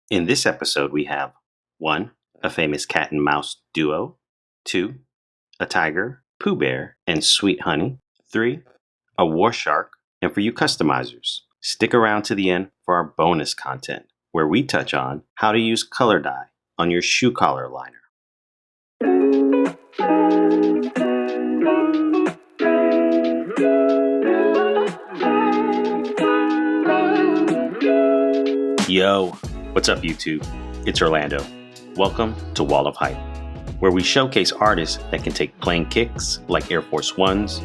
In this episode, we have 1. A famous cat and mouse duo. 2. A tiger, Pooh Bear, and Sweet Honey. 3. A war shark. And for you customizers, stick around to the end for our bonus content, where we touch on how to use color dye on your shoe collar liner. Yo, what's up YouTube? It's Orlando. Welcome to Wall of Hype, where we showcase artists that can take plain kicks like Air Force Ones,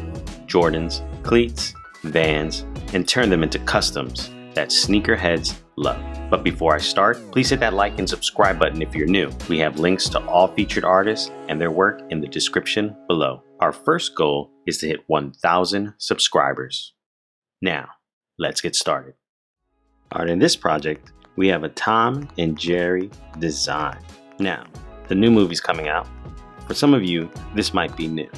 Jordans, Cleats, Vans, and turn them into customs that sneakerheads love. But before I start, please hit that like and subscribe button if you're new. We have links to all featured artists and their work in the description below. Our first goal is to hit 1,000 subscribers. Now, let's get started. All right, in this project, we have a Tom and Jerry design. Now, the new movie's coming out. For some of you, this might be new.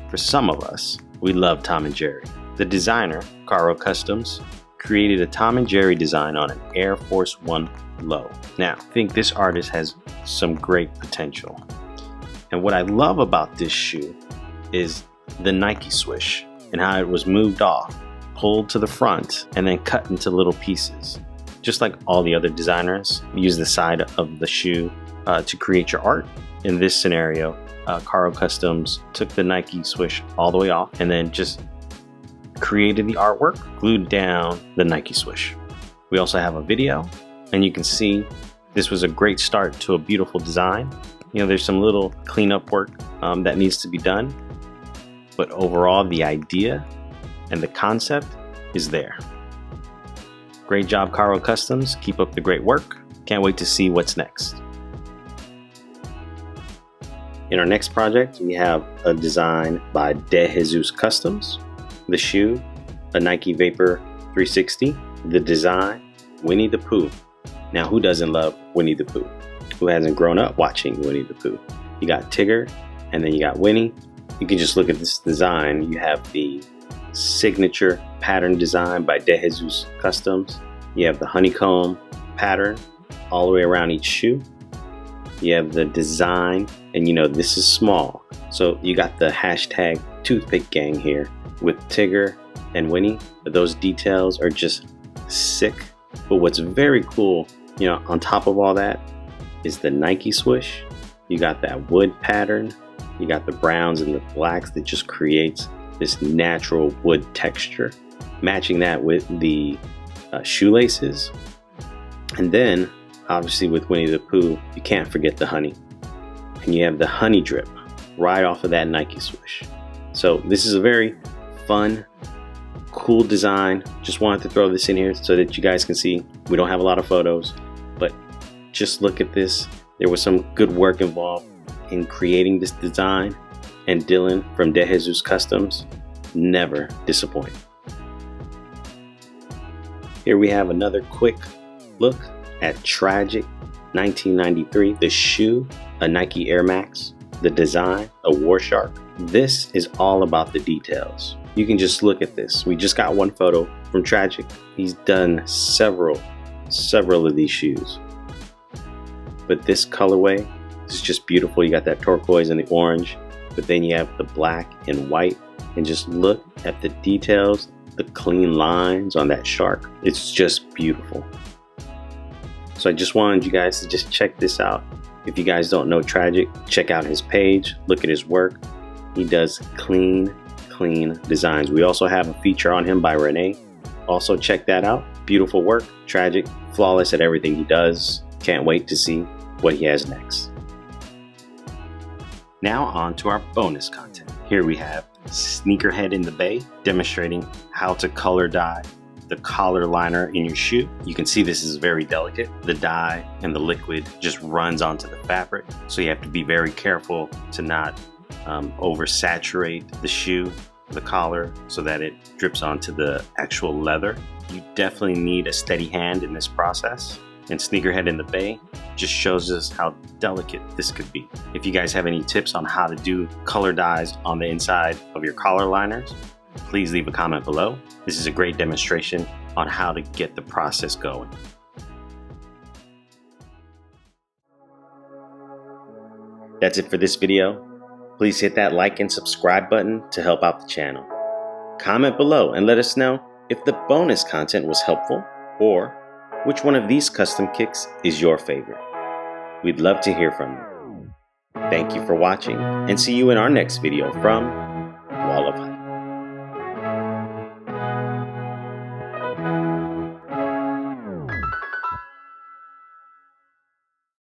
For some of us, we love Tom and Jerry. The designer, Caros Customs, created a Tom and Jerry design on an Air Force One low. Now, I think this artist has some great potential. And what I love about this shoe is the Nike swoosh and how it was moved off, pulled to the front, and then cut into little pieces. Just like all the other designers, use the side of the shoe to create your art. In this scenario, Caros Customs took the Nike swoosh all the way off and then just created the artwork, glued down the Nike swoosh. We also have a video, and you can see this was a great start to a beautiful design. You know, there's some little cleanup work that needs to be done, but overall the idea and the concept is there. Great job, Caros Customs. Keep up the great work. Can't wait to see what's next. In our next project, we have a design by De Jesus Customs. The shoe, a Nike Vapor 360. The design, Winnie the Pooh. Now, who doesn't love Winnie the Pooh? Who hasn't grown up watching Winnie the Pooh? You got Tigger, and then you got Winnie. You can just look at this design. You have the signature pattern design by De Jesus Customs. You have the honeycomb pattern all the way around each shoe. You have the design, and you know this is small, so you got the hashtag toothpick gang here with Tigger and Winnie. But those details are just sick. But what's very cool, you know, on top of all that is the Nike swoosh. You got that wood pattern, you got the browns and the blacks that just creates this natural wood texture, matching that with the shoelaces. And then obviously with Winnie the Pooh, you can't forget the honey, and you have the honey drip right off of that Nike swoosh. So this is a very fun, cool design. Just wanted to throw this in here so that you guys can see. We don't have a lot of photos, but just look at this. There was some good work involved in creating this design, and Dylan from De Jesus Customs never disappoint. Here we have another quick look at Tragic 1993. The shoe, a Nike Air Max. The design, a war shark. This is all about the details. You can just look at this. We just got one photo from Tragic. He's done several of these shoes. But this colorway is just beautiful. You got that turquoise and the orange, but then you have the black and white. And just look at the details, the clean lines on that shark. It's just beautiful. So I just wanted you guys to just check this out. If you guys don't know Tragic, check out his page, look at his work. He does clean designs. We also have a feature on him by Renee. Also check that out. Beautiful work. Tragic, flawless at everything he does. Can't wait to see what he has next. Now on to our bonus content. Here we have Sneakerhead in the Bay, demonstrating how to color dye the collar liner in your shoe. You can see this is very delicate. The dye and the liquid just runs onto the fabric, so you have to be very careful to not oversaturate the shoe, the collar, so that it drips onto the actual leather. You definitely need a steady hand in this process, and Sneakerhead in the Bay just shows us how delicate this could be. If you guys have any tips on how to do color dyes on the inside of your collar liners, please leave a comment below. This is a great demonstration on how to get the process going. That's it for this video. Please hit that like and subscribe button to help out the channel. Comment below and let us know if the bonus content was helpful or which one of these custom kicks is your favorite. We'd love to hear from you. Thank you for watching and see you in our next video from Wall of Hype.